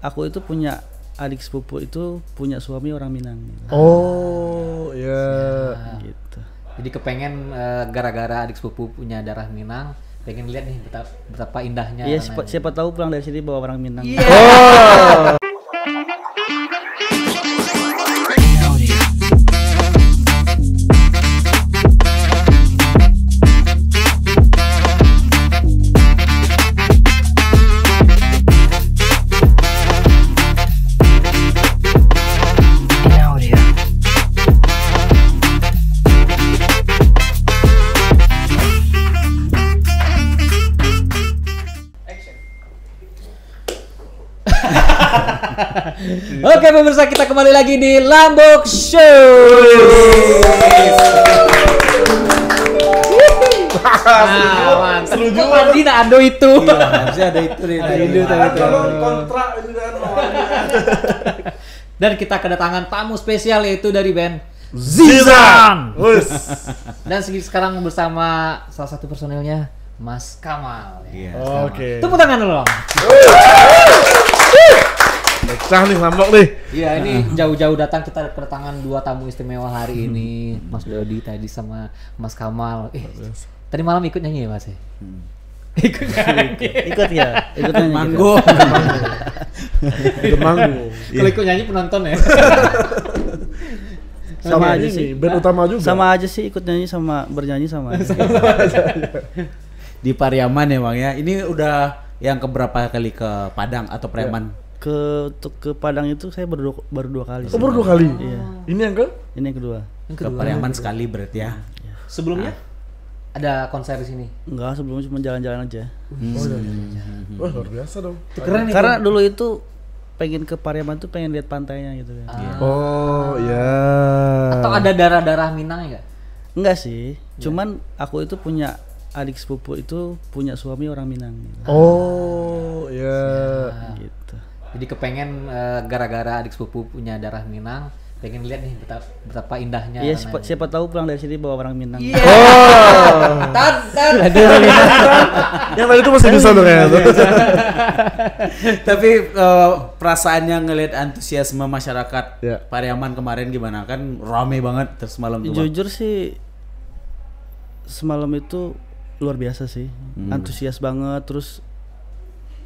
aku itu punya adik sepupu itu punya suami orang Minang. Oh, ya. Gitu. Jadi kepengen gara-gara adik sepupu punya darah Minang, pengen lihat nih betapa indahnya. Iya, siapa tahu pulang dari sini bawa orang Minang. Oh. Oke pemirsa, kita kembali lagi di Lambok Show. Seru juga. Mandi nak ado itu. Iya, harusnya ada itu nih. Kontrak itu kan. Dan kita kedatangan tamu spesial yaitu dari band Zizan. Dan sekarang bersama salah satu personelnya Mas Kamal. Iya. Oke. Tepuk tangan dulu. Pecah nih Lambok nih. Iya, ini jauh-jauh datang, kita kedatangan dua tamu istimewa hari ini, Mas Dodi tadi sama Mas Kamal. Tadi malam ikut nyanyi ya Mas? Ikut nyanyi. Ikut ya, ikut nyanyi. Manggo. Itu manggung. Kalau ikut nyanyi penonton ya. Sama aja ini, sih. band utama juga. Sama aja sih, ikut nyanyi sama bernyanyi sama aja. Di Pariaman ya Bang ya. Ini udah yang keberapa kali ke Padang atau Preman? Ke Padang itu saya baru dua kali. Oh, baru 2 kali. Iya. Ini yang ke? Ini yang kedua. Ke Pariaman sekali berarti ya. Sebelumnya ada konser di sini. Enggak, sebelumnya cuma jalan-jalan aja. Oh, iya. Wah, luar biasa dong. Keren nih. Karena dulu itu pengen ke Pariaman tuh pengen lihat pantainya gitu kan. Oh, ya. Atau ada darah-darah Minang ya? Enggak sih, cuman aku itu punya adik sepupu itu punya suami orang Minang. Oh, ya. Gitu. Jadi kepengen gara-gara adik sepupu punya darah Minang, pengen lihat nih betapa indahnya. Iya, siapa tahu pulang dari sini bawa orang Minang. Iya. Oh. Tan. Yang tadi itu masih bisa dong ya. Tapi perasaannya ngelihat antusiasme masyarakat Ya. Pariaman kemarin gimana? Kan rame banget terus malam tuh. Bang. Jujur sih semalam itu luar biasa sih. Antusias banget, terus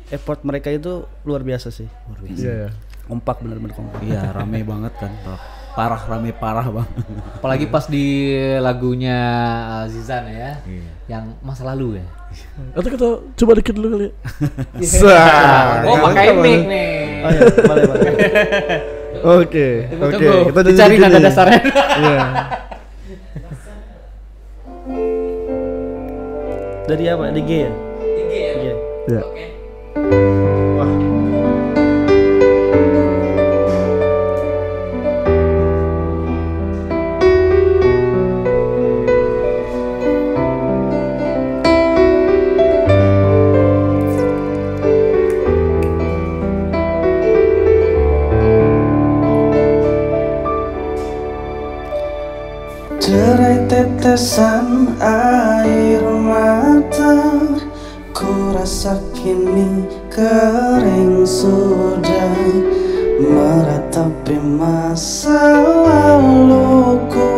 effort mereka itu luar biasa sih. Luar biasa. Iya, ya. Kompak, benar-benar kompak. Iya, rame banget kan. Rame parah Bang. Apalagi pas di lagunya Zizan ya, Iya. yang masa lalu ya. Atau kita coba dikit dulu kali. Oh, pakai mic nih. Oh iya, boleh. Oke. Tunggu, Kita dicari dikit nada nih. dasarnya. Iya. Dari apa? Di G ya? Tinggi ya. G. Ya. Oke. Wah. Derai tetesan air mata, ku rasa kini kering sudah, meratapi masa laluku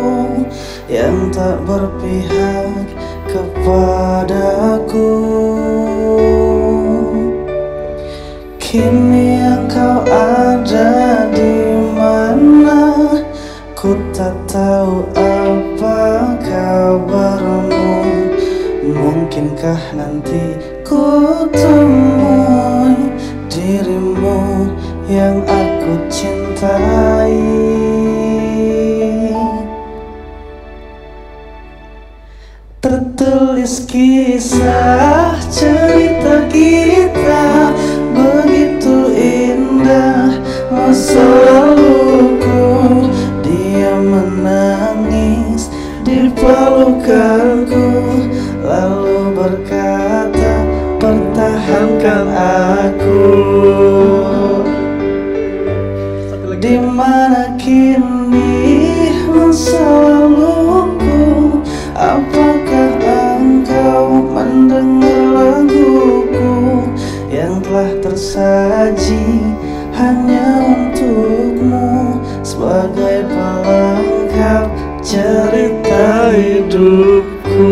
yang tak berpihak kepadaku. Kini engkau ada di mana? Ku tak tahu apa kabarmu. Mungkinkah nanti ku temui dirimu yang aku cintai. Tertulis kisah cerita kita, begitu indah masa laluku. Dia menangis di pelukanku, lalu berkata, pertahankan aku. Di mana kini masa laluku? Apakah engkau mendengar laguku yang telah hanya untukmu sebagai pelengkap cerita hidupku.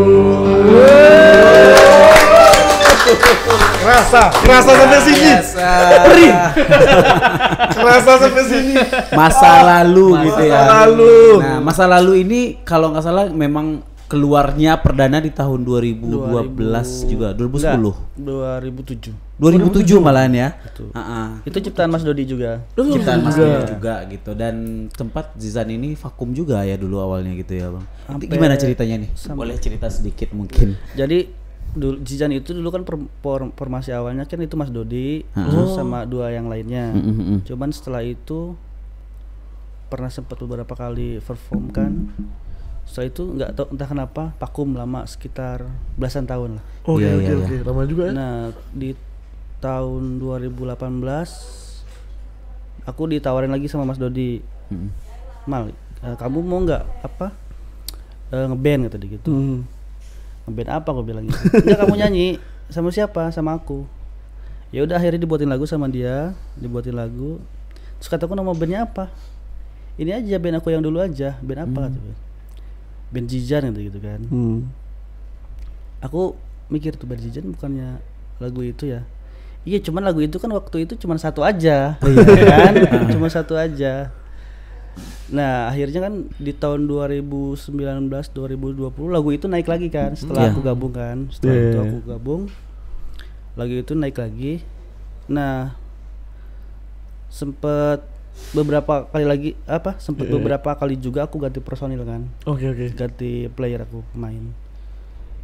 Kerasa sampai sini. Perih. Kerasa sampai sini. Masa lalu gitu ya. Masa lalu. Nah, masa lalu ini kalau nggak salah memang keluarnya perdana di tahun 2012 juga, 2010. 2007. 2007 malahan ya. Betul. Ah, Itu ciptaan Mas Dodi juga. ciptaan Mas Dodi juga gitu, dan tempat Zizan ini vakum juga ya dulu awalnya gitu ya Bang. Itu Sampai- gimana ceritanya nih? Boleh cerita sedikit mungkin. Jadi dulu Zizan itu dulu kan formasi awalnya kan itu Mas Dodi terus sama dua yang lainnya. Cuman setelah itu pernah sempat beberapa kali perform kan. Setelah itu nggak tahu entah kenapa vakum lama sekitar belasan tahun lah. Oke, Iya, oke, iya, oke. Lama juga ya. Nah di tahun 2018 aku ditawarin lagi sama Mas Dodi, Mal, kamu mau nggak ngeband kata dia gitu. Ngeband apa aku bilang gitu. Enggak, kamu nyanyi sama siapa? Sama aku. Ya udah akhirnya dibuatin lagu sama dia, dibuatin lagu. Terus kataku nama bandnya apa? Ini aja band aku yang dulu aja. Band apa kata dia? Band Zizan gitu kan. Aku mikir tuh band Zizan bukannya lagu itu ya. Iya, cuman lagu itu kan waktu itu cuma satu aja. Kan? Cuma satu aja. Nah, akhirnya kan di tahun 2019 2020 lagu itu naik lagi kan setelah aku gabung kan. Setelah itu aku gabung, lagu itu naik lagi. Nah, sempet beberapa kali lagi beberapa kali juga aku ganti personil kan. Oke, oke. Ganti player aku pemain.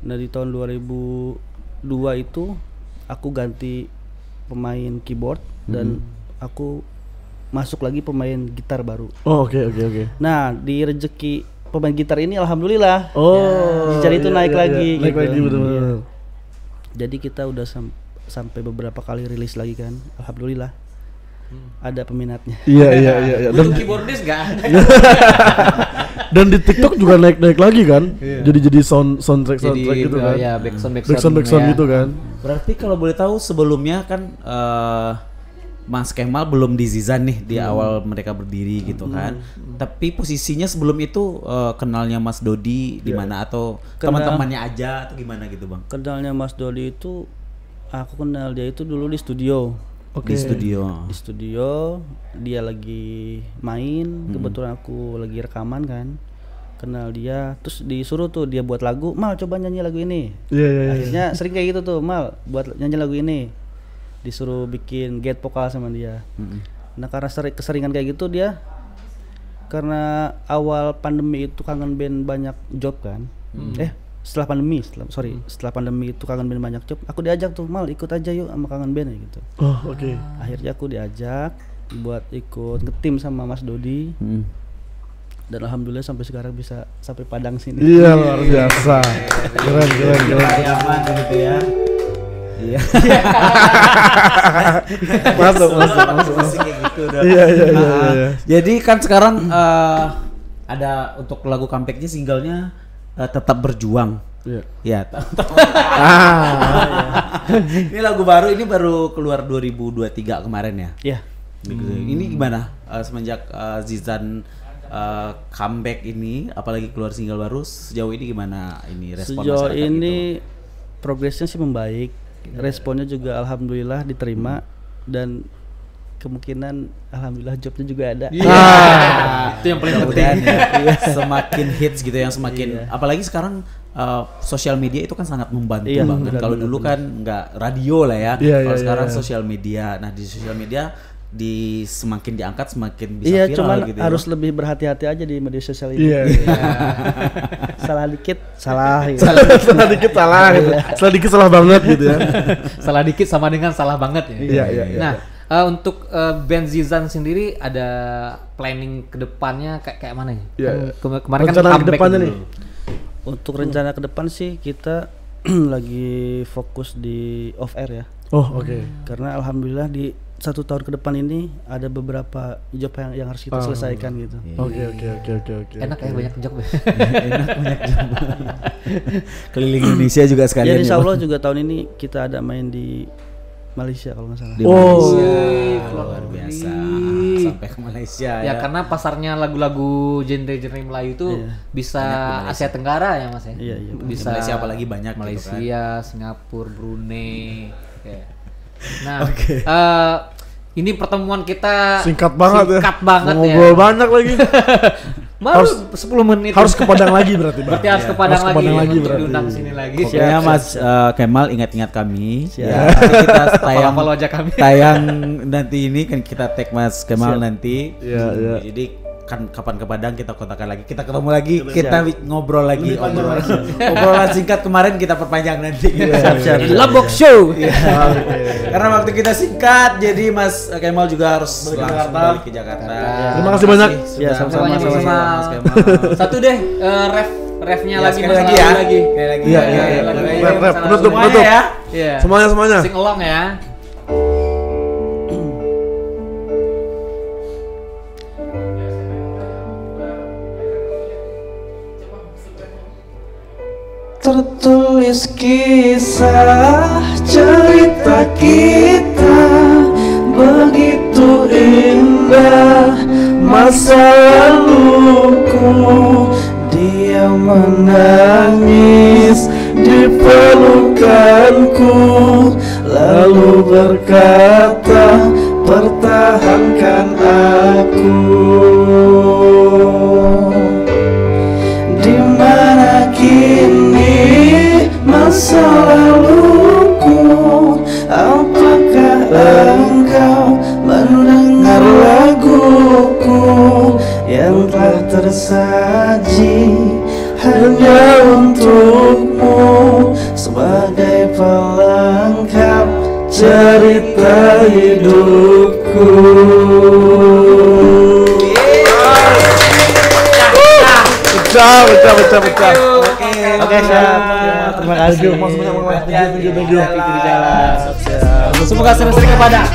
Nah, di tahun 2002 itu aku ganti pemain keyboard dan aku masuk lagi pemain gitar baru. Oh, oke, oke, oke. Nah, di rezeki pemain gitar ini alhamdulillah Oh, Zizan itu iya, naik iya, lagi iya. Naik gitu. lagi, betul-betul. Iya. Jadi kita udah sampai beberapa kali rilis lagi kan. Alhamdulillah. Ada peminatnya. Iya, iya, iya, iya. Dan, Keyboardis nggak ada. dan di TikTok juga naik lagi kan. Jadi soundtrack gitu kan. Ya, backsound Backsound gitu kan. Berarti kalau boleh tahu sebelumnya kan Mas Kemal belum di Zizan nih di awal mereka berdiri gitu kan. Tapi posisinya sebelum itu kenalnya Mas Dodi di mana atau teman-temannya aja atau gimana gitu Bang? Kenalnya Mas Dodi itu aku kenal dia itu dulu di studio. Di studio. Di studio dia lagi main, kebetulan aku lagi rekaman kan. Kenal dia, terus disuruh tuh dia buat lagu, Mal coba nyanyi lagu ini. Iya, iya, iya. Akhirnya sering kayak gitu tuh, Mal buat nyanyi lagu ini. Disuruh bikin get vokal sama dia. Nah, karena keseringan kayak gitu dia, karena awal pandemi itu kangen band banyak job kan. Setelah pandemi itu kangen band banyak job, aku diajak tuh, Mal ikut aja yuk sama kangen band gitu. Oh, oke. Akhirnya aku diajak buat ikut ngetim sama Mas Dodi. Dan alhamdulillah sampai sekarang bisa sampai Padang sini. Iya, luar biasa. Keren. Aman gitu ya. Iya. Masuk. Kayak gitu udah. Iya. Jadi kan sekarang ada untuk lagu comebacknya singlenya Tetap Berjuang. Iya. Ya. Ini lagu baru, ini baru keluar 2023 kemarin ya. Iya. Ini gimana semenjak Zizan comeback ini, apalagi keluar single baru, sejauh ini gimana ini respon Sejauh masyarakat ini gitu? progresnya sih membaik. Responnya juga alhamdulillah diterima dan kemungkinan alhamdulillah jobnya juga ada. Itu yang paling penting. Mudah-mudahan ya, semakin hits gitu, yang semakin apalagi sekarang sosial media itu kan sangat membantu Iya, banget. Kalau dulu kan nggak radio lah ya. Iya, Kalau iya, sekarang iya. sosial media. Nah, di sosial media semakin diangkat semakin bisa Iya, viral cuman gitu. ya, harus Bang. lebih berhati-hati aja di media sosial ini. Iya. Salah dikit, salah. Gitu. Salah dikit salah gitu. Salah dikit salah banget gitu ya. Salah dikit sama dengan salah banget ya. Iya. Nah, untuk band Zizan sendiri ada planning kedepannya kayak mana ya? Iya. Kemarin kan Rencana comeback kedepannya dulu. nih. Untuk rencana ke depan sih kita lagi fokus di off air ya. Oh, oke. Karena alhamdulillah di 1 tahun ke depan ini ada beberapa job yang harus kita selesaikan gitu. Oke. Enak ya, banyak job ya. Enak banyak job. Keliling Indonesia juga sekalian. Ya insya ya, Bang. Allah juga tahun ini kita ada main di Malaysia kalau nggak salah. Di Oh. Malaysia. Luar biasa. Sampai ke Malaysia Ya karena pasarnya lagu-lagu genre-genre Melayu itu bisa Asia Tenggara ya Mas ya. Iya, iya. Bisa Malaysia apalagi banyak gitu Malaysia, Singapura, Brunei. Oke. Nah, ini pertemuan kita Singkat banget ya. Singkat banget ya. Ngobrol banyak lagi. Baru 10 menit. Harus ke Padang lagi berarti, Bang. Berarti harus ke Padang Harus ke lagi, Padang lagi untuk berarti. diundang sini lagi. Pokoknya Mas Kemal ingat-ingat kami. Siap. Ya, nanti kita tayang Follow aja kami. tayang nanti ini kan kita tag Mas Kemal nanti. Iya, iya. Jadi kan kapan ke Padang kita kontakkan lagi, kita ketemu lagi, kita ngobrol lagi. Obrolan singkat kemarin kita perpanjang nanti. Siap. Labok Show. Karena waktu kita singkat, jadi Mas Kemal juga harus langsung balik ke Jakarta. Terima kasih banyak. Ya, sama-sama. Banyak sama-sama. Mas Kemal. Satu deh refnya Ya, lagi sekali masalah lagi ya. lagi. Sekali lagi. Iya, Ya, iya, iya. lagu ini Rap, masalah penutup, semuanya penutup. ya. Iya. Semuanya. Sing along ya. Tertulis kisah cerita kita begitu indah masa laluku. Dia menangis di pelukanku lalu berkata pertahankan aku. Di mana kini masa laluku? Apakah engkau mendengar laguku yang telah tersaji hanya untukmu sebagai pelengkap cerita hidupku? Pecah. Oke, siap. Terima kasih. Thank you. Hati-hati. Thank you. Hati-hati di jalan. Semoga sering-sering ke Padang.